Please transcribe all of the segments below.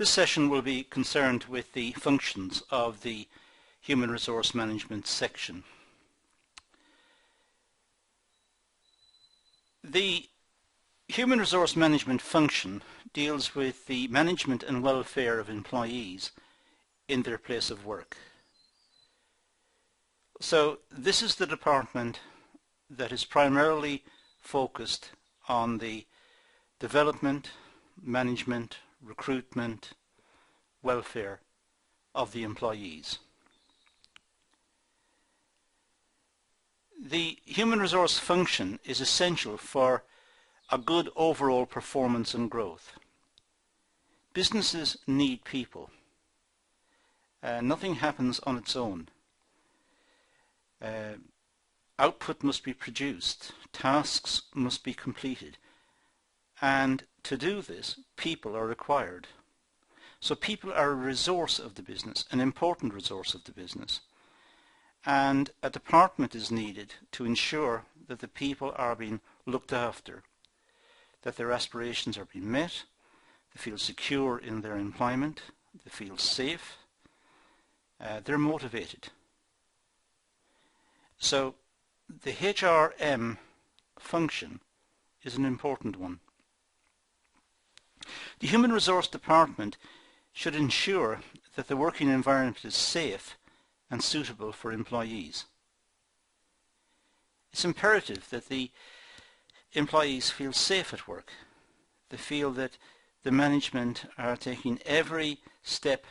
This session will be concerned with the functions of the Human Resource Management section. The Human Resource Management function deals with the management and welfare of employees in their place of work. So this is the department that is primarily focused on the development, management, recruitment, welfare of the employees. The human resource function is essential for a good overall performance and growth. Businesses need people. Nothing happens on its own. Output must be produced, tasks must be completed, and to do this, people are required. So people are a resource of the business, an important resource of the business. And a department is needed to ensure that the people are being looked after, that their aspirations are being met, they feel secure in their employment, they feel safe, they're motivated. So the HRM function is an important one. The Human Resource Department should ensure that the working environment is safe and suitable for employees. It's imperative that the employees feel safe at work. They feel that the management are taking every step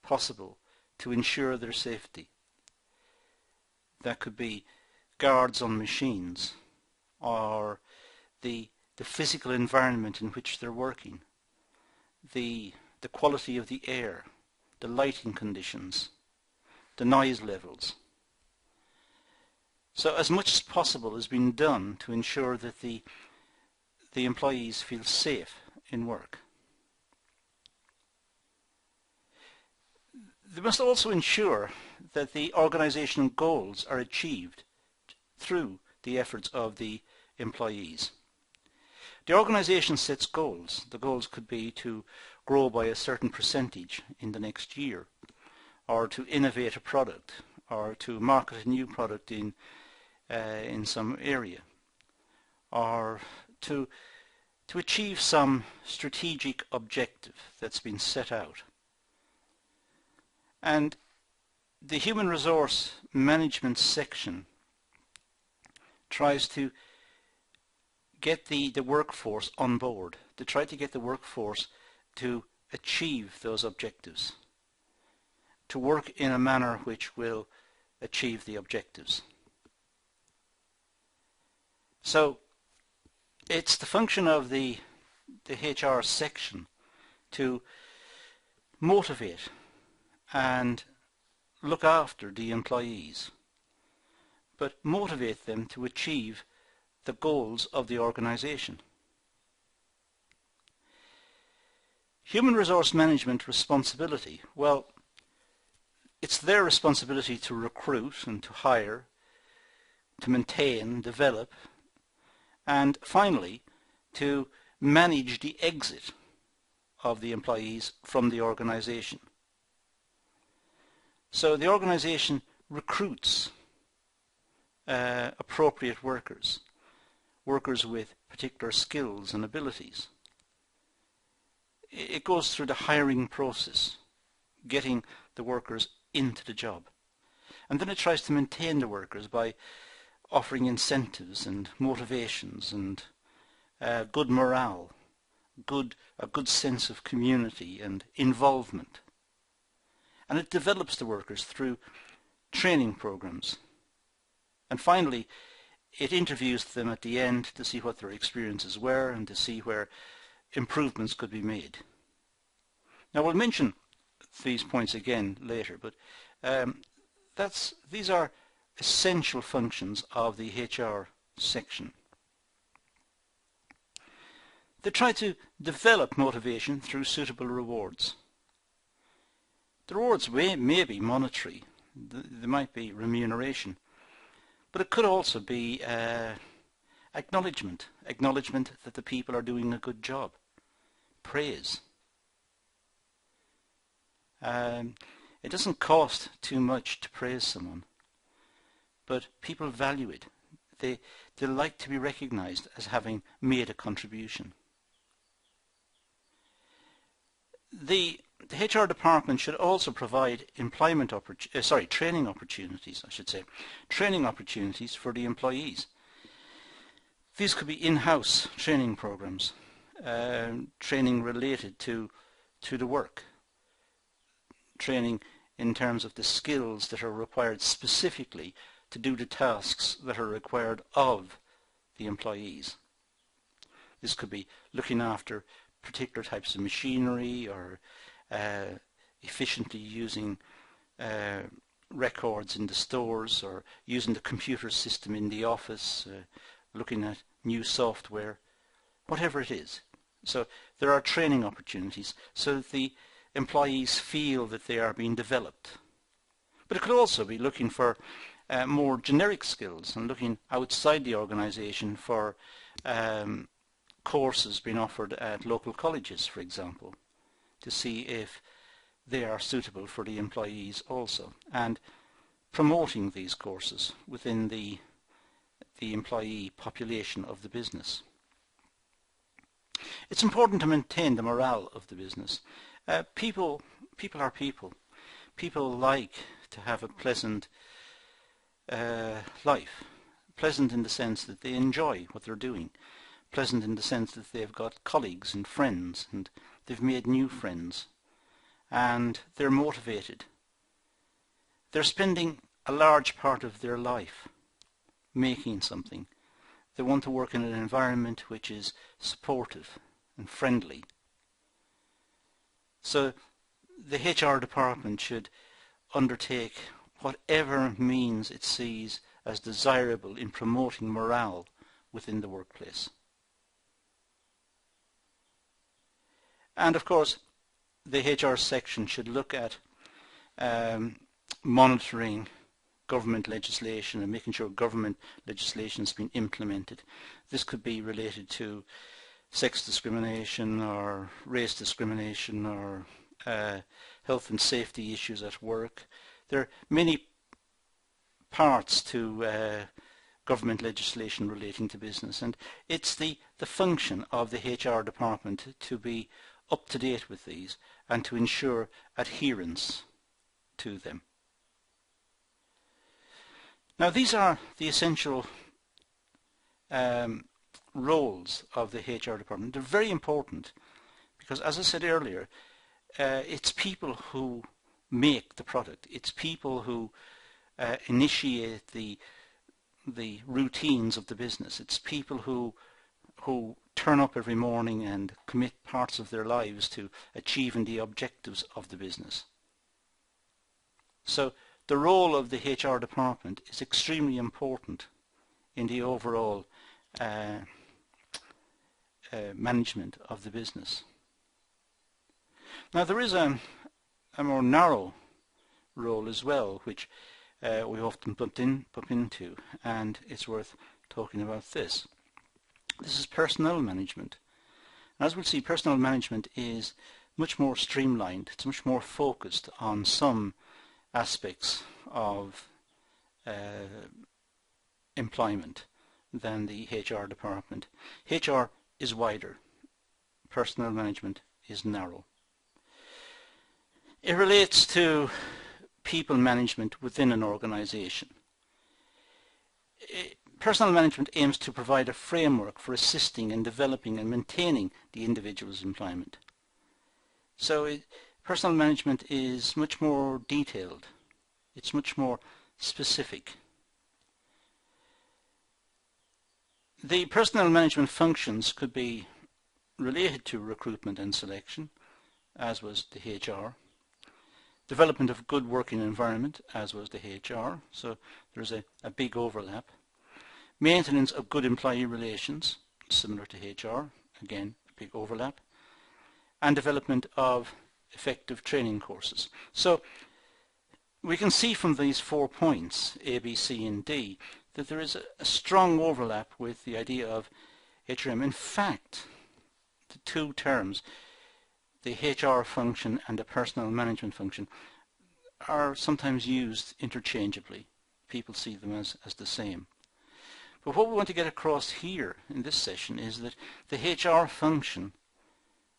possible to ensure their safety. That could be guards on machines, or the physical environment in which they're working, the quality of the air, the lighting conditions, the noise levels. So as much as possible has been done to ensure that the employees feel safe in work. They must also ensure that the organizational goals are achieved through the efforts of the employees. The organization sets goals. The goals could be to grow by a certain percentage in the next year, or to innovate a product, or to market a new product in some area, or to achieve some strategic objective that's been set out. And the Human Resource Management section tries to get the workforce on board. They try to get the workforce to achieve those objectives, to work in a manner which will achieve the objectives. So it's the function of the HR section to motivate and look after the employees, but motivate them to achieve the goals of the organization. Human resource management responsibility. Well, it's their responsibility to recruit and to hire, to maintain, develop, and finally to manage the exit of the employees from the organization. So the organization recruits appropriate workers with particular skills and abilities. It goes through the hiring process, getting the workers into the job. And then it tries to maintain the workers by offering incentives and motivations and good morale, a good sense of community and involvement. And it develops the workers through training programs. And finally, it interviews them at the end to see what their experiences were and to see where improvements could be made. Now we'll mention these points again later, but these are essential functions of the HR section. They try to develop motivation through suitable rewards. The rewards may be monetary, there might be remuneration, but it could also be acknowledgement that the people are doing a good job, praise. It doesn't cost too much to praise someone, but people value it. They like to be recognized as having made a contribution. The HR department should also provide training opportunities, training opportunities for the employees. These could be in-house training programs, training related to the work, training in terms of the skills that are required specifically to do the tasks that are required of the employees. This could be looking after particular types of machinery, or efficiently using records in the stores, or using the computer system in the office, looking at new software, whatever it is. So there are training opportunities so that the employees feel that they are being developed. But it could also be looking for more generic skills and looking outside the organisation for courses being offered at local colleges, for example, to see if they are suitable for the employees also, and promoting these courses within the employee population of the business. It's important to maintain the morale of the business. People are people. People like to have a pleasant life. Pleasant in the sense that they enjoy what they're doing. Pleasant in the sense that they've got colleagues and friends, and they've made new friends, and they're motivated. They're spending a large part of their life making something. They want to work in an environment which is supportive and friendly. So the HR department should undertake whatever means it sees as desirable in promoting morale within the workplace. And of course, the HR section should look at monitoring government legislation and making sure government legislation has been implemented. This could be related to sex discrimination or race discrimination or health and safety issues at work. There are many parts to government legislation relating to business, and it's the function of the HR department to be up to date with these and to ensure adherence to them. Now, these are the essential roles of the HR department. They're very important because, as I said earlier, it's people who make the product. It's people who initiate the routines of the business. It's people who turn up every morning and commit parts of their lives to achieving the objectives of the business. So the role of the HR department is extremely important in the overall management of the business. Now, there is a more narrow role as well, which we often bump into, and it's worth talking about this. This is personnel management. As we'll see, personnel management is much more streamlined. It's much more focused on some aspects of employment than the HR department. HR is wider. Personnel management is narrow. It relates to people management within an organization. Personnel management aims to provide a framework for assisting and developing and maintaining the individual's employment. So personnel management is much more detailed. It's much more specific. The personnel management functions could be related to recruitment and selection, as was the HR. Development of good working environment, as was the HR. So there's a big overlap. Maintenance of good employee relations, similar to HR, again, big overlap. And development of effective training courses. So we can see from these 4 points, A, B, C, and D, that there is a strong overlap with the idea of HRM. In fact, the two terms the HR function and the personnel management function are sometimes used interchangeably. People see them as the same. But what we want to get across here in this session is that the HR function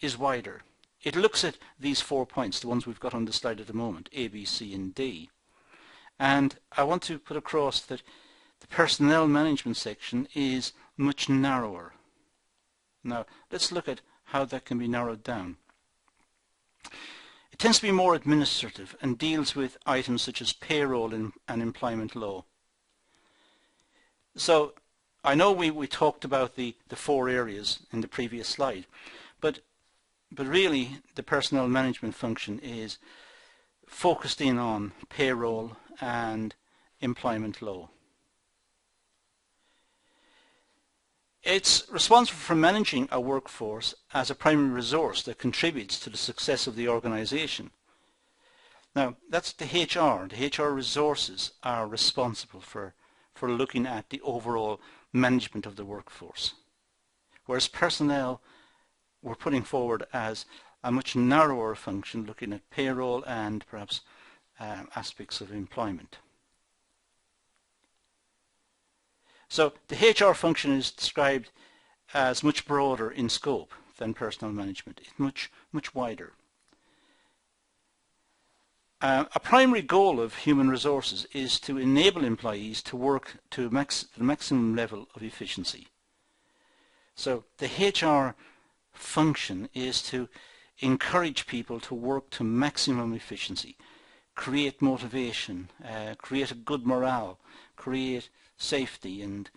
is wider. It looks at these 4 points, the ones we've got on the slide at the moment, A, B, C and D. And I want to put across that the personnel management section is much narrower. Now let's look at how that can be narrowed down. It tends to be more administrative and deals with items such as payroll and employment law. So I know we talked about the 4 areas in the previous slide, but really the personnel management function is focused in on payroll and employment law. It's responsible for managing a workforce as a primary resource that contributes to the success of the organization. Now that's the HR. The HR resources are responsible for looking at the overall management of the workforce. Whereas personnel we're putting forward as a much narrower function, looking at payroll and perhaps aspects of employment. So the HR function is described as much broader in scope than personnel management. It's much wider. A primary goal of human resources is to enable employees to work to the maximum level of efficiency. So the HR function is to encourage people to work to maximum efficiency, create motivation, create a good morale, create safety and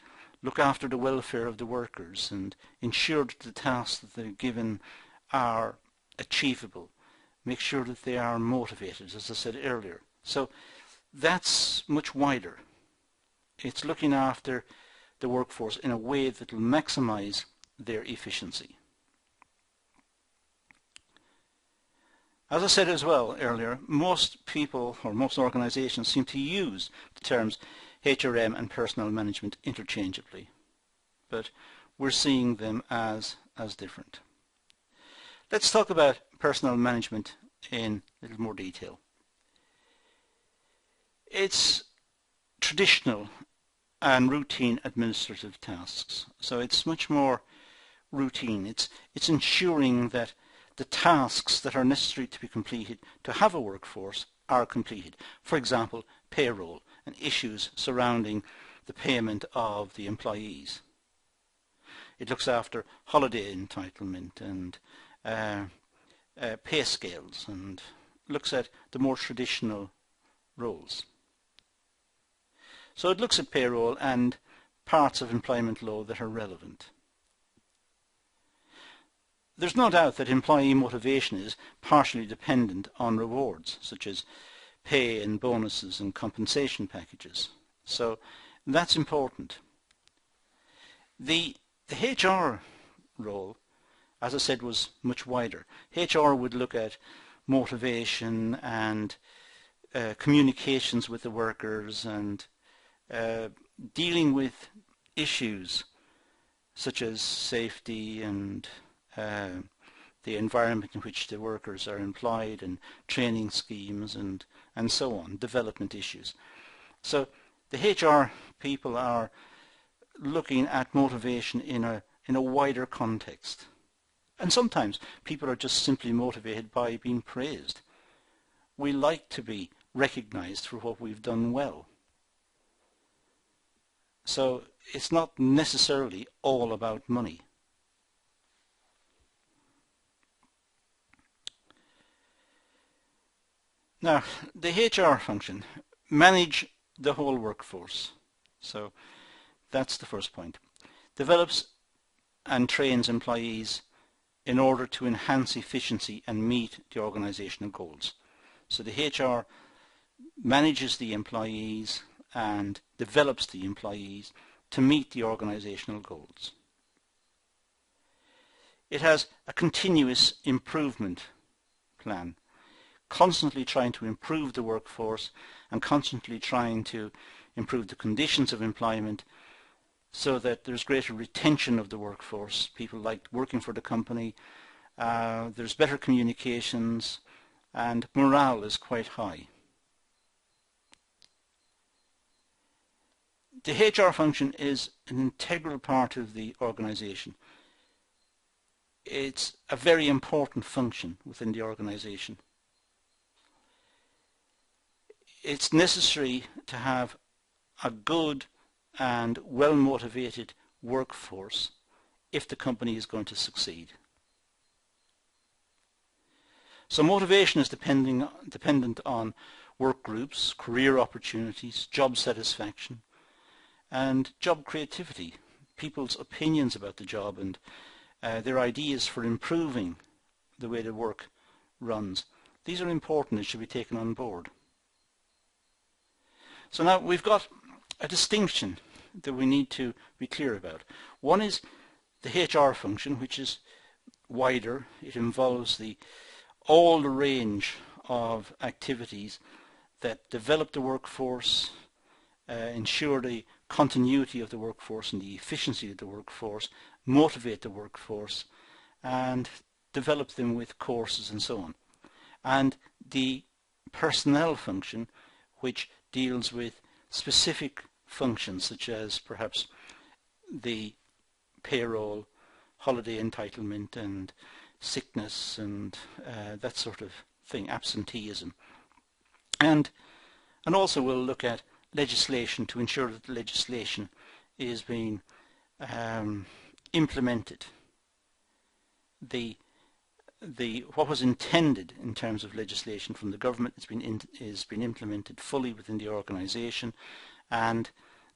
look after the welfare of the workers and ensure that the tasks that they're given are achievable, make sure that they are motivated, as I said earlier. So that's much wider. It's looking after the workforce in a way that will maximize their efficiency. As I said as well earlier, most people or most organizations seem to use the terms HRM and personnel management interchangeably, but we're seeing them as different. Let's talk about personnel management in a little more detail. It's traditional and routine administrative tasks, so it's much more routine. It's ensuring that the tasks that are necessary to be completed to have a workforce are completed. For example, payroll and issues surrounding the payment of the employees. It looks after holiday entitlement and pay scales and looks at the more traditional roles. So it looks at payroll and parts of employment law that are relevant. There's no doubt that employee motivation is partially dependent on rewards, such as pay and bonuses and compensation packages. So that's important. The HR role, as I said, was much wider. HR would look at motivation and communications with the workers and dealing with issues such as safety and the environment in which the workers are employed and training schemes and so on, development issues. So the HR people are looking at motivation in a wider context. And sometimes people are just simply motivated by being praised. We like to be recognized for what we've done well. So it's not necessarily all about money. Now, the HR function, manage the whole workforce. So that's the first point. Develops and trains employees in order to enhance efficiency and meet the organizational goals. So the HR manages the employees and develops the employees to meet the organizational goals. It has a continuous improvement plan, constantly trying to improve the workforce and constantly trying to improve the conditions of employment so that there's greater retention of the workforce. People like working for the company there's better communications, and morale is quite high. The HR function is an integral part of the organization. It's a very important function within the organization. It's necessary to have a good and well-motivated workforce if the company is going to succeed. So motivation is dependent on work groups, career opportunities, job satisfaction, and job creativity, people's opinions about the job and their ideas for improving the way the work runs. These are important and should be taken on board. So now we've got a distinction that we need to be clear about. One is the HR function, which is wider. It involves all the range of activities that develop the workforce, ensure the continuity of the workforce and the efficiency of the workforce, motivate the workforce, and develop them with courses and so on. And the personnel function, which deals with specific functions such as perhaps the payroll, holiday entitlement and sickness and that sort of thing, absenteeism. And also we'll look at legislation to ensure that the legislation is being implemented. What was intended in terms of legislation from the government is being implemented fully within the organisation, and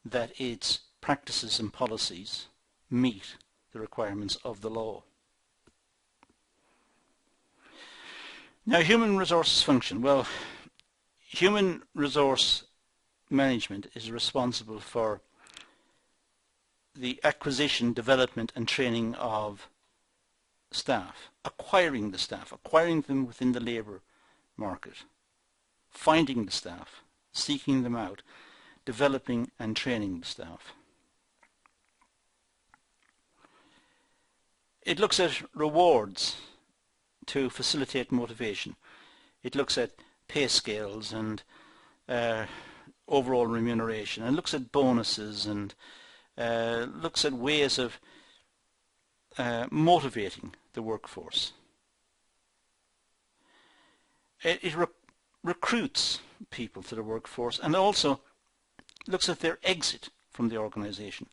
that its practices and policies meet the requirements of the law. Now, human resources function. Well, human resource management is responsible for the acquisition, development and training of staff, acquiring the staff, acquiring them within the labour market, finding the staff, seeking them out, developing and training the staff. It looks at rewards to facilitate motivation. It looks at pay scales and overall remuneration, and looks at bonuses and looks at ways of motivating the workforce. It recruits people to the workforce and also looks at their exit from the organisation.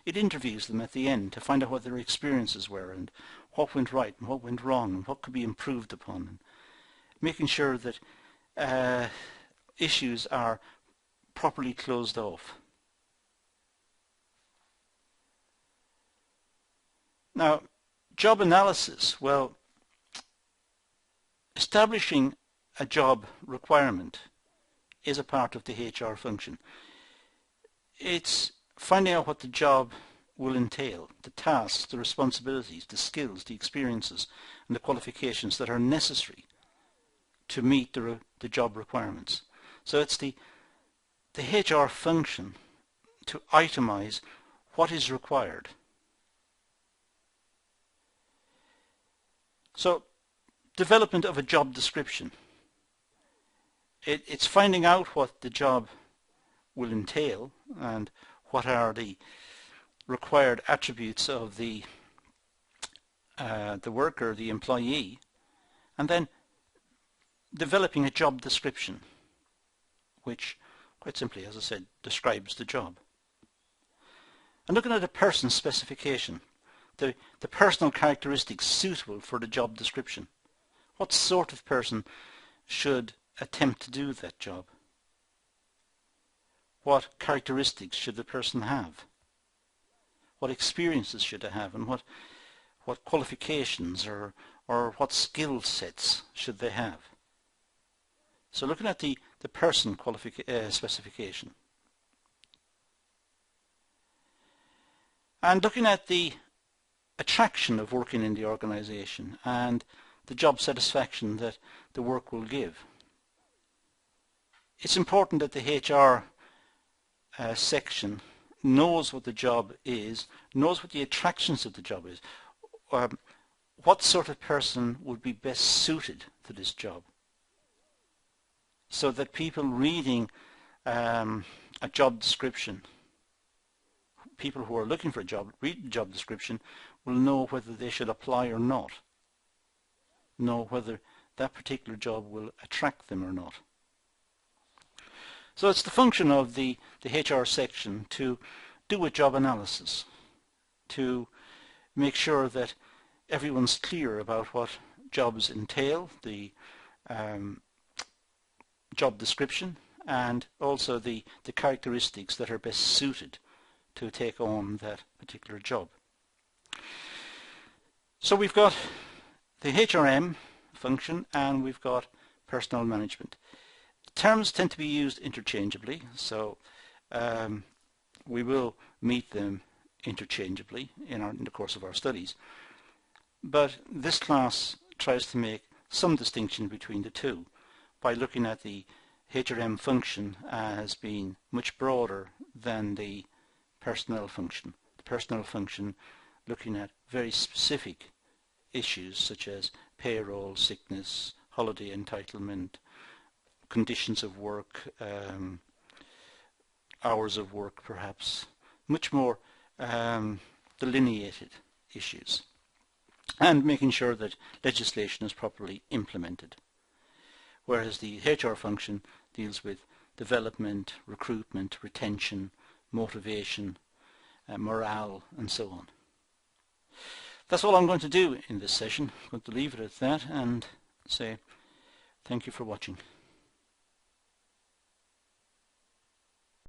It interviews them at the end to find out what their experiences were and what went right and what went wrong and what could be improved upon, and making sure that issues are properly closed off. Now, job analysis. Well, establishing a job requirement is a part of the HR function. It's finding out what the job will entail, the tasks, the responsibilities, the skills, the experiences and the qualifications that are necessary to meet the job requirements. So it's the HR function to itemize what is required. So, development of a job description. It's finding out what the job will entail and what are the required attributes of the worker, the employee, and then developing a job description, which quite simply, as I said, describes the job. And looking at a person's specification, the personal characteristics suitable for the job description. What sort of person should attempt to do that job? What characteristics should the person have? What experiences should they have, and what qualifications or what skill sets should they have? So looking at the person specification. And looking at the attraction of working in the organisation and the job satisfaction that the work will give. It's important that the HR section knows what the job is, knows what the attractions of the job is, what sort of person would be best suited to this job, so that people reading a job description, people who are looking for a job, read the job description, will know whether they should apply or not, know whether that particular job will attract them or not. So it's the function of the HR section to do a job analysis, to make sure that everyone's clear about what jobs entail, the job description, and also the characteristics that are best suited to take on that particular job. So we've got the HRM function and we've got personnel management. Terms tend to be used interchangeably, so we will meet them interchangeably in the course of our studies. But this class tries to make some distinction between the two by looking at the HRM function as being much broader than the personnel function. The personnel function looking at very specific issues such as payroll, sickness, holiday entitlement, conditions of work, hours of work perhaps, much more delineated issues, and making sure that legislation is properly implemented. Whereas the HR function deals with development, recruitment, retention, motivation, morale, and so on. That's all I'm going to do in this session. I'm going to leave it at that and say thank you for watching.